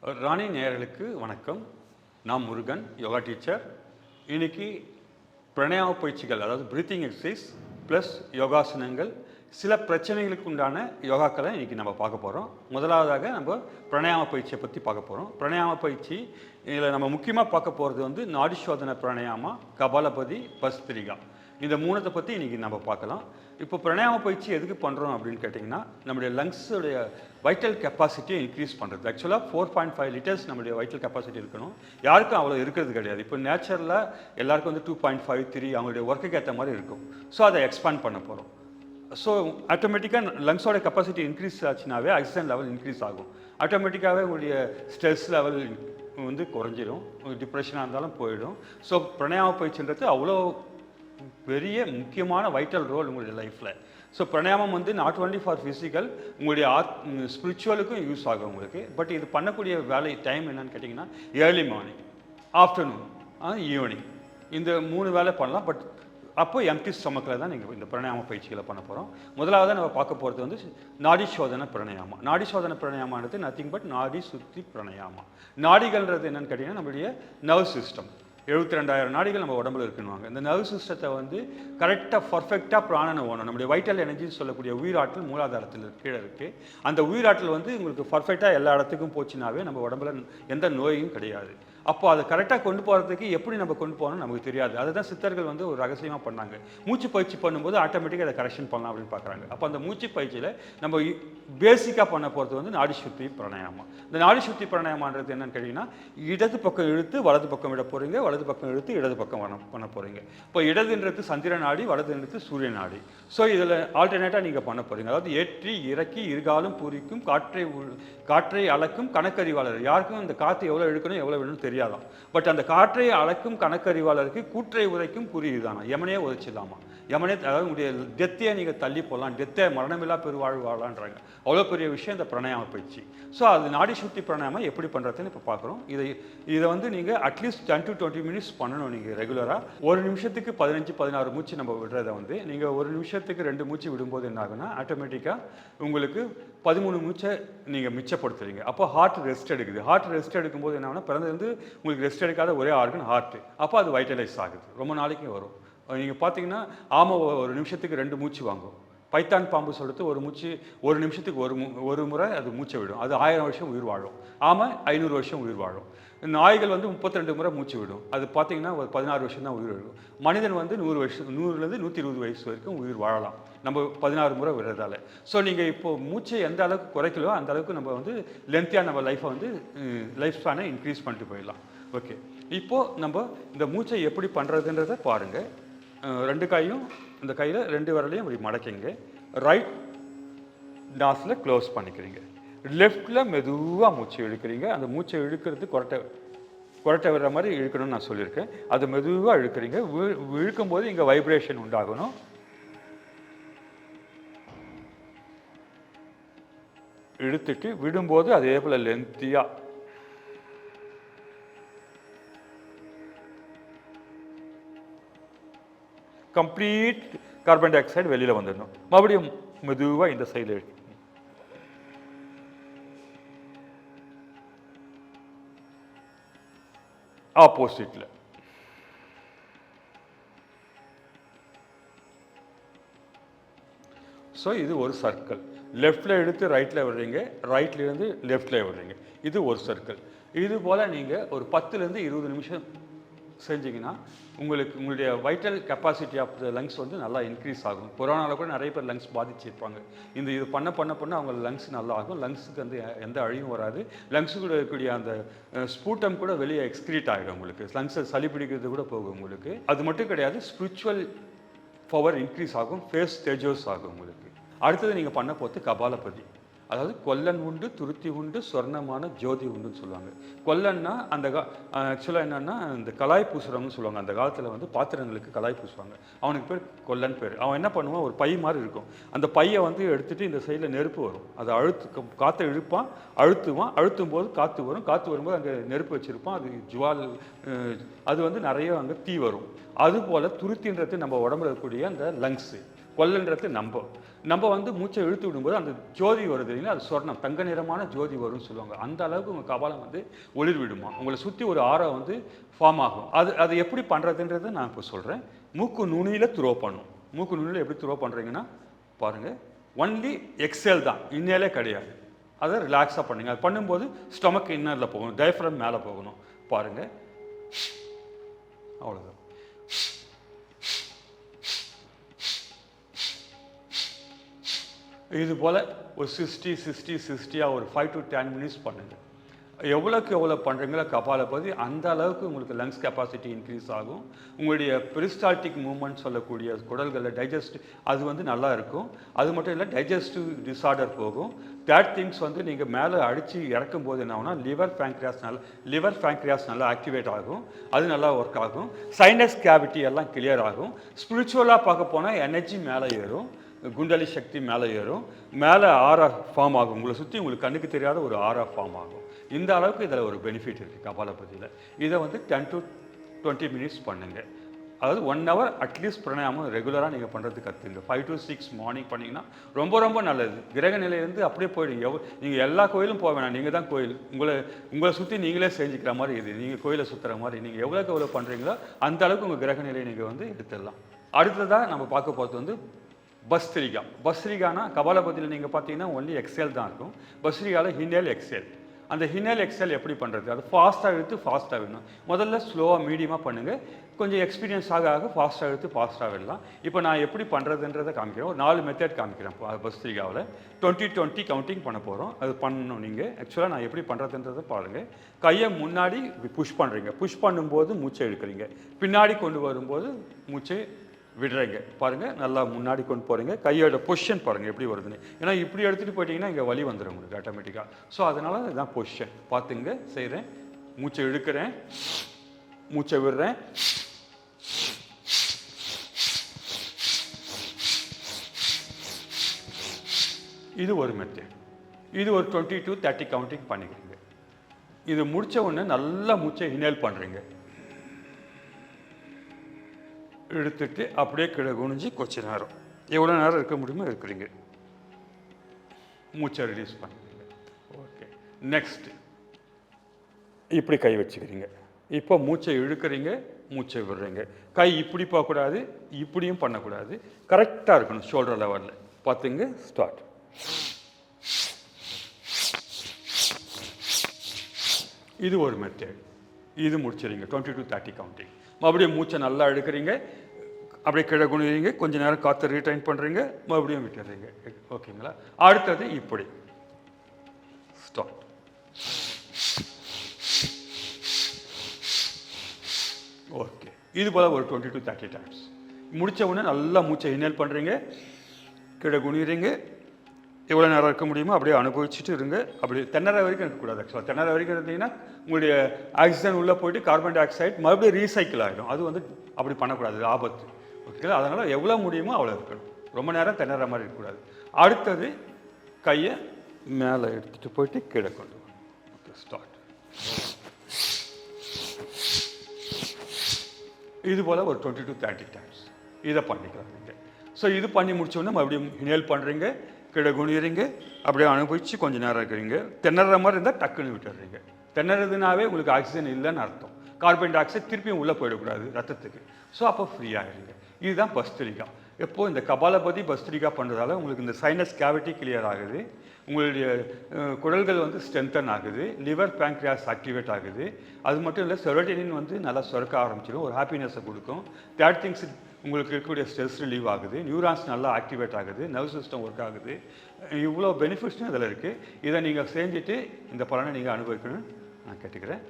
ராணி நேயர்களுக்கு வணக்கம். நான் முருகன், யோகா டீச்சர். இன்னைக்கு பிராணாயாம பயிற்சிகள், அதாவது பிரீத்திங் எக்ஸசைஸ் ப்ளஸ் யோகாசனங்கள், சில பிரச்சனைகளுக்கு உண்டான யோகாக்களை இன்றைக்கி நம்ம பார்க்க போகிறோம். முதலாவதாக நம்ம பிராணாயாம பயிற்சியை பற்றி பார்க்க போகிறோம். பிராணாயாம பயிற்சி இதில் நம்ம முக்கியமாக பார்க்க போகிறது வந்து நாடி சோதனை பிராணாயாமா, கபாலபதி, பஸ்திரிகா, இந்த மூணத்தை பற்றி இன்றைக்கி நம்ம பார்க்கலாம். இப்போ பிராணாயாம பயிற்சி எதுக்கு பண்ணுறோம் அப்படின்னு கேட்டிங்கன்னா, நம்முடைய லங்ஸுடைய வைட்டல் கெப்பாசிட்டியை இன்க்ரீஸ் பண்ணுறது. ஆக்சுவலாக 4.5 லிட்டர்ஸ் நம்மளுடைய வைட்டல் கெப்பாசிட்டி இருக்கணும். யாருக்கும் அவ்வளோ இருக்கிறது கிடையாது. இப்போ நேச்சரில் எல்லாருக்கும் வந்து 2.5, 3 அவங்களுடைய ஒர்க்குக்கு ஏற்ற மாதிரி இருக்கும். ஸோ அதை எக்ஸ்பேண்ட் பண்ண போகிறோம். ஸோ ஆட்டோமேட்டிக்காக லங்ஸோட கெப்பாசிட்டி இன்க்ரீஸ் ஆச்சுனாவே ஆக்சிஜன் லெவல் இன்க்ரீஸ் ஆகும். ஆட்டோமேட்டிக்காகவே உங்களுடைய ஸ்ட்ரெஸ் லெவல் வந்து குறைஞ்சிடும். டிப்ரெஷனாக இருந்தாலும் போயிடும். ஸோ பிராணாயாம பயிற்சின்றது அவ்வளோ பெரிய முக்கியமான வைட்டல் ரோல் உங்களுடைய லைஃப்பில். ஸோ பிராணாயாமம் வந்து நாட் ஒன்லி ஃபார் ஃபிசிக்கல், உங்களுடைய ஸ்பிரிச்சுவலுக்கும் யூஸ் ஆகும் உங்களுக்கு. பட் இது பண்ணக்கூடிய வேலை டைம் என்னன்னு கேட்டிங்கன்னா, ஏர்லி மார்னிங், ஆஃப்டர்நூன், ஈவினிங், இந்த 3 வேலை பண்ணலாம். பட் அப்போ எம்டி ஸ்டொமக்கில் தான் நீங்கள் இந்த பிராணாயாம பயிற்சிகளை பண்ண போகிறோம். முதலாவது நம்ம பார்க்க போகிறது வந்து நாடி சோதனை பிராணாயாமா. நாடி சோதனை பிராணாயாமானது நத்திங் பட் நாடி சுத்தி பிராணாயாமா. நாடிகள்ன்றது என்னென்னு கேட்டிங்கன்னா, நம்மளுடைய நர்வ் சிஸ்டம். 72,000 நாடிகள் நம்ம உடம்புல இருக்குன்னுவாங்க. இந்த நர்வ் சிஸ்டத்தை வந்து கரெக்டாக பர்ஃபெக்டாக பிராணனை ஓணும். நம்முடைய வைட்டல் எனர்ஜின்னு சொல்லக்கூடிய உயிராற்றல் மூலாதாரத்தில் கீழே இருக்குது. அந்த உயிராற்றல் வந்து உங்களுக்கு பர்ஃபெக்டாக எல்லா இடத்துக்கும் போச்சுனாவே நம்ம உடம்புல எந்த நோயும் கிடையாது. அப்போ அதை கரெக்டாக கொண்டு போகிறதுக்கு எப்படி நம்ம கொண்டு போகணும்னு நமக்கு தெரியாது. அதுதான் சித்தர்கள் வந்து ஒரு ரகசியமாக பண்ணாங்க. மூச்சு பயிற்சி பண்ணும்போது ஆட்டோமேட்டிக்காக அதை கரெக்ஷன் பண்ணலாம் அப்படின்னு பார்க்குறாங்க. அப்போ அந்த மூச்சு பயிற்சியில் நம்ம பேசிக்காக பண்ண போகிறது வந்து நாடி சுத்தி பிராணாயாமா. இந்த நாடி சுத்தி பிராணாயாமான்றது என்னன்னு கேட்டிங்கன்னா, இடது பக்கம் இழுத்து வலது பக்கம் விட போகிறீங்க, வலது பக்கம் இழுத்து இடது பக்கம் பண்ண போகிறீங்க. இப்போ இடதுன்றது சந்திர நாடி, வலதுன்றது சூரிய நாடி. ஸோ இதில் ஆல்டர்னேட்டாக நீங்கள் பண்ண போகிறீங்க. அதாவது ஏற்றி இறக்கி இருகாலும் பூரிக்கும் காற்றை அளக்கும் கணக்கறிவாளர். யாருக்கும் இந்த காற்று எவ்வளோ இழுக்கணும் எவ்வளோ வேணும்னு தெரியாதான். பட் அந்த காற்றை அளக்கும் கணக்கறிவாளருக்கு கூற்றை உரைக்கும் புரியுதானா, யமனையே உரைச்சிடலாமா. யமனே, அதாவது உங்களுடைய டெத்தையே நீங்கள் தள்ளி போடலாம், டெத்தை மரணமில்லா பெருவாழ்வு வாழலான்றாங்க. அவ்வளோ பெரிய விஷயம் இந்த பிராணாயாம பயிற்சி. ஸோ அது நாடி சுத்தி பிராணாயாமம் எப்படி பண்ணுறதுன்னு இப்போ பார்க்குறோம். இதை வந்து நீங்கள் அட்லீஸ்ட் 10 to 20 மினிட்ஸ் பண்ணணும். நீங்கள் ரெகுலராக 1 நிமிஷத்துக்கு 15-16 மூச்சு நம்ம விடுறதை வந்து நீங்கள் 1 நிமிஷத்துக்கு 2 மூச்சு விடும்போது என்ன ஆகுனா, ஆட்டோமேட்டிக்காக உங்களுக்கு 13 மூச்சை நீங்கள் மிச்சப்படுத்துறீங்க. அப்போ ஹார்ட் ரெஸ்ட் எடுக்குது. ஹார்ட் ரெஸ்ட் எடுக்கும்போது என்ன ஆகுனா, பிறந்தது உங்களுக்கு ரெஸ்ட் எடுக்காத ஒரே ஆர்கன் ஹார்ட். அப்போ அது வைட்டலைஸ் ஆகுது, ரொம்ப நாளைக்கு வரும். நீங்கள் பார்த்தீங்கன்னா, ஆமை 1 நிமிஷத்துக்கு 2 மூச்சு வாங்கும். பைத்தான் பாம்பு சொல்கிறது ஒரு நிமிஷத்துக்கு ஒரு முறை அது மூச்சை விடும். அது 1000 வருஷம் உயிர் வாழும். ஆமை 500 வருஷம் உயிர் வாழும். நாய்கள் வந்து 32 முறை மூச்சு விடும். அது பார்த்தீங்கன்னா ஒரு 16 வருஷம் தான் உயிர் விடும். மனிதன் வந்து 100-120 வயசு வரைக்கும் உயிர் வாழலாம், நம்ம 16 முறை விடுறதால. ஸோ நீங்கள் இப்போ மூச்சை எந்த அளவுக்கு குறைக்கலோ அந்த அளவுக்கு நம்ம வந்து லென்த்தியாக நம்ம லைஃப்பை வந்து லைஃப் ஸ்பேனை இன்க்ரீஸ் பண்ணிட்டு போயிடலாம். ஓகே, இப்போது நம்ம இந்த மூச்சை எப்படி பண்ணுறதுன்றதை பாருங்கள். 2 கையும், இந்த கையில் 2 விரலையும் இப்படி மடக்கிங்க. ரைட் நாஸில் க்ளோஸ் பண்ணிக்கிறீங்க. லெஃப்டில் மெதுவாக மூச்சை இழுக்கிறீங்க. அந்த மூச்சை இழுக்கிறது கொரட்டை விடுற மாதிரி இழுக்கணும்னு நான் சொல்லியிருக்கேன். அது மெதுவாக இழுக்கிறீங்க. இழுக்கும்போது இங்கே வைப்ரேஷன் உண்டாகணும். இழுத்துட்டு விடும்போது அதே போல் லென்த்தியாக கம்ப்ளீட் கார்பன் டை ஆக்சைடு வெளியில் வந்துடணும். மறுபடியும் மெதுவாக இந்த சைடில் இருக்கு. ஆப்போசிட்டில் ஸோ இது ஒரு சர்க்கிள். லெஃப்டில் எடுத்து ரைட்டில் விடுறீங்க, ரைட்லேருந்து லெஃப்டில் விடுறீங்க. இது ஒரு சர்க்கிள். இது போல் நீங்கள் ஒரு 10-20 நிமிஷம் செஞ்சிங்கன்னா உங்களுடைய vital capacity of the lungs வந்து நல்லா இன்க்ரீஸ் ஆகும். கொரோனாவில் கூட நிறைய பேர் லங்ஸ் பாதிச்சிருப்பாங்க. இது பண்ண அவங்க லங்ஸ் நல்லா ஆகும். லங்ஸுக்கு வந்து எந்த அழிவும் வராது. லங்ஸுக்கு இருக்கக்கூடிய அந்த ஸ்பூட்டம் கூட வெளியே எக்ஸ்க்ரீட் ஆகிடும். உங்களுக்கு லங்ஸை சளி பிடிக்கிறது கூட போகும் உங்களுக்கு. அது மட்டும் கிடையாது, ஸ்பிரிச்சுவல் பவர் இன்க்ரீஸ் ஆகும், ஃபேஸ் தேஜோஸ் ஆகும் உங்களுக்கு. அடுத்தது நீங்கள் பண்ண போகிறது கபாலபதி. அதாவது கொல்லன் உண்டு, துருத்தி உண்டு, சொர்ணமான ஜோதி உண்டுன்னு சொல்லுவாங்க. கொல்லன்னா அந்த ஆக்சுவலாக என்னென்னா, இந்த கலாய் பூசுறவங்கன்னு சொல்லுவாங்க. அந்த காலத்தில் வந்து பாத்திரங்களுக்கு கலாய் பூசுவாங்க. அவனுக்கு பேர் கொல்லன் பேர். அவன் என்ன பண்ணுவான், ஒரு பை மாதிரி இருக்கும். அந்த பையை வந்து எடுத்துகிட்டு இந்த சைடில் நெருப்பு வரும். அதை காற்றை இழுப்பான், அழுத்தும் போது காற்று வரும். காற்று வரும்போது அங்கே நெருப்பு வச்சுருப்பான். அது ஜுவால், அது வந்து நிறைய அங்கே தீ வரும். அதுபோல் துருத்தின்றது நம்ம உடம்புல இருக்கக்கூடிய அந்த லங்ஸு. கொல்லன்றது நம்ம வந்து மூச்சை இழுத்து விடும்போது அந்த ஜோதி வருது இல்லைங்களா, அது சொர்ணம் தங்க நிறமான ஜோதி வரும்னு சொல்லுவாங்க. அந்த அளவுக்கு உங்கள் கபாலம் வந்து ஒளிர் விடுமா, உங்களை சுற்றி ஒரு ஆரா வந்து ஃபார்ம் ஆகும். அது எப்படி பண்ணுறதுன்றதை நான் இப்போ சொல்கிறேன். மூக்கு நுனியில் த்ரோ பண்ணும். மூக்கு நுனியில் எப்படி த்ரோ பண்ணுறீங்கன்னா பாருங்கள், ஒன்லி எக்ஸேல் தான், இன்னேலே கிடையாது. அதை ரிலாக்ஸாக பண்ணுங்க. அது பண்ணும்போது ஸ்டொமக் இன்னரில் போகணும், டயஃப்ரம் மேலே போகணும். பாருங்கள், அவ்வளோதான். இது போல் ஒரு 60 ஒரு 5 to 10 மினிட்ஸ் பண்ணுங்கள். எவ்வளோக்கு எவ்வளோ பண்ணுறீங்களோ கபாலபதி அந்த அளவுக்கு உங்களுக்கு லங்ஸ் கெப்பாசிட்டி இன்க்ரீஸ் ஆகும். உங்களுடைய பெரிஸ்டால்டிக் மூவ்மெண்ட் சொல்லக்கூடிய குடல்களில் டைஜஸ்ட் அது வந்து நல்லா இருக்கும். அது மட்டும் இல்லை, டைஜஸ்டிவ் டிஸார்டர் போகும். தேர்ட் திங்ஸ் வந்து நீங்கள் மேலே அடித்து இறக்கும் போது என்ன ஆகும்னா லிவர் பேங்க்ரியாஸ் நல்லா ஆக்டிவேட் ஆகும். அது நல்லா ஒர்க் ஆகும். சைனஸ் கேவிட்டி எல்லாம் கிளியர் ஆகும். ஸ்பிரிச்சுவலாக பார்க்க போனால் எனர்ஜி மேலே ஏறும், குண்டலி சக்தி மேலே ஏறும், மேலே ஆரா ஃபார்ம் ஆகும். உங்களை சுற்றி உங்களுக்கு கண்ணுக்கு தெரியாத ஒரு ஆரா ஃபார்ம் ஆகும். இந்த அளவுக்கு இதில் ஒரு பெனிஃபிட் இருக்குது கபாலபதியில். இதை வந்து 10 to 20 மினிட்ஸ் பண்ணுங்கள். அதாவது 1 hour அட்லீஸ்ட் பிராணாயாமம் ரெகுலராக நீங்கள் பண்ணுறது கற்றுங்க. 5 to 6 மார்னிங் பண்ணிங்கன்னா ரொம்ப ரொம்ப நல்லது. கிரக நிலையிலேருந்து அப்படியே போயிடுங்க. நீங்கள் எல்லா கோயிலும் போக வேணாம், நீங்கள் தான் கோயில். உங்களை சுற்றி நீங்களே செஞ்சுக்கிற மாதிரி இது. நீங்கள் கோயிலை சுற்றுற மாதிரி நீங்கள் எவ்வளோக்கு எவ்வளோ பண்ணுறீங்களோ அந்த அளவுக்கு உங்கள் கிரக நிலையை நீங்கள் வந்து எடுத்துடலாம். அடுத்ததாக நம்ம பார்க்க போகிறது வந்து பஸ்திரிகானா கபாலபதியில் நீங்கள் பார்த்தீங்கன்னா ஒன்லி எக்ஸேல் தான் இருக்கும். பஸ்திரிகாவில் ஹினேல் எக்ஸேல். அந்த ஹினேல் எக்ஸேல் எப்படி பண்ணுறது, அது ஃபாஸ்ட்டாக இழுத்து ஃபாஸ்ட்டாக விடணும். முதல்ல ஸ்லோவாக மீடியமாக பண்ணுங்கள். கொஞ்சம் எக்ஸ்பீரியன்ஸ் ஆக ஃபாஸ்ட்டாக இழுத்து ஃபாஸ்ட்டாக விடலாம். இப்போ நான் எப்படி பண்ணுறதுன்றதை காமிக்கிறேன். ஒரு 4 மெத்தட் காமிக்கிறேன். பஸ்திரிகாவில் 20-20 கவுண்டிங் பண்ண போகிறோம். அது பண்ணணும் நீங்கள். ஆக்சுவலாக நான் எப்படி பண்ணுறதுன்றதை பாருங்கள். கையை முன்னாடி புஷ் பண்ணுறீங்க. புஷ் பண்ணும்போது மூச்சை இழுக்கிறீங்க. பின்னாடி கொண்டு வரும்போது மூச்சை விடுறீங்க. பாருங்கள், நல்லா முன்னாடி கொண்டு போகிறீங்க. கையோட பொசிஷன் பாருங்கள் எப்படி வருதுன்னு. ஏன்னா இப்படி எடுத்துகிட்டு போயிட்டீங்கன்னா இங்கே வலி வந்துடும் உங்களுக்கு ஆட்டோமேட்டிக்காக. ஸோ அதனால் இதுதான் பொசிஷன். பார்த்துங்க, செய்கிறேன். மூச்சை இழுக்கிறேன், மூச்சை விடுறேன். இது ஒரு மெத்தட். இது ஒரு 20 to 30 கவுண்டிங் பண்ணிக்கிறீங்க. இது முடித்த உடனே நல்லா மூச்சை இன்ஹேல் பண்ணுறீங்க. எடுத்துட்டு அப்படியே கீழே குனிஞ்சு கொஞ்ச நேரம், எவ்வளோ நேரம் இருக்க முடியுமோ இருக்கிறீங்க. மூச்சை ரிலீஸ் பண்ணுறீங்க. ஓகே, நெக்ஸ்ட் இப்படி கை வச்சுக்கிறீங்க. இப்போ மூச்சை இழுக்கிறீங்க, மூச்சை விடுறீங்க. கை இப்படி போகக்கூடாது, இப்படியும் பண்ணக்கூடாது. கரெக்டாக இருக்கணும் ஷோல்டர் லெவலில். பார்த்துங்க, ஸ்டார்ட். இது ஒரு மெத்தட். இது முடிச்சிடுங்க 20 to 30 கவுண்டிங். மறுபடியும் மூச்சை நல்லா எடுக்கிறீங்க, அப்படியே கீழே குனிறீங்க, கொஞ்சம் நேரம் காற்றை ரீடைன் பண்ணுறீங்க, மறுபடியும் விட்டுறீங்க. ஓகேங்களா? அடுத்தது இப்படி ஸ்டார்ட். ஓகே, இது போல் ஒரு 20 to 30 டைம்ஸ். முடித்த உடனே நல்லா மூச்சை இன்ஹேல் பண்ணுறீங்க, கீழே குனிறீங்க. எவ்வளோ நேரம் இருக்க முடியுமோ அப்படியே அனுபவிச்சுட்டு இருங்க. அப்படி திணற வரைக்கும் இருக்கக்கூடாது. ஆக்சுவலாக திணற வரைக்கும் இருந்தீங்கன்னா உங்களுடைய ஆக்சிஜன் உள்ளே போயிட்டு கார்பன் டை ஆக்சைடு மறுபடியும் ரீசைக்கிள் ஆகிடும். அது வந்து அப்படி பண்ணக்கூடாது, ஆபத்து. ஓகேங்களா? அதனால் எவ்வளோ முடியுமோ அவ்வளோ இருக்கணும். ரொம்ப நேரம் திணற மாதிரி இருக்கக்கூடாது. அடுத்தது கையை மேலே எடுத்துகிட்டு போயிட்டு கீழே கொண்டு வரணும். Okay, start. இது போல் ஒரு 20 to 30 டைம்ஸ் இதை பண்ணிக்கலாம் நீங்கள். ஸோ இது பண்ணி முடிச்சோடனே மறுபடியும் இன்ஹேல் பண்ணுறீங்க, கீழே குனிறீங்க, அப்படியே அனுபவிச்சு கொஞ்சம் நேரம் இருக்கிறீங்க. திணற மாதிரி இருந்தால் டக்குன்னு விட்டுடுறீங்க. திணறதுனாவே உங்களுக்கு ஆக்சிஜன் இல்லைன்னு அர்த்தம். கார்பன் டை ஆக்சைடு திருப்பியும் உள்ளே போயிடக்கூடாது ரத்தத்துக்கு. ஸோ அப்போ ஃப்ரீ ஆகிடுங்க. இதுதான் பஸ்திரிகா. எப்போது இந்த கபாலபதி பஸ்திரிகா பண்ணுறதால உங்களுக்கு இந்த சைனஸ் கேவிட்டி கிளியர் ஆகுது, உங்களுடைய குடல்கள் வந்து ஸ்ட்ரென்தன் ஆகுது, லிவர் பேங்க்ரியாஸ் ஆக்டிவேட் ஆகுது. அது மட்டும் இல்லை, செரோட்டோனின் வந்து நல்லா சுரக்க ஆரம்பிச்சிடும், ஒரு ஹாப்பினஸை கொடுக்கும். தேர்ட் திங்ஸ், உங்களுக்கு இருக்கக்கூடிய ஸ்ட்ரெஸ் ரிலீவ் ஆகுது, நியூரான்ஸ் நல்லா ஆக்டிவேட் ஆகுது, நர்வ் சிஸ்டம் ஒர்க் ஆகுது. இவ்வளோ பெனிஃபிட்ஸும் இதில் இருக்குது. இதை நீங்கள் செஞ்சுட்டு இந்த பலனை நீங்கள் அனுபவிக்கணும்னு நான் கேட்டுக்கிறேன்.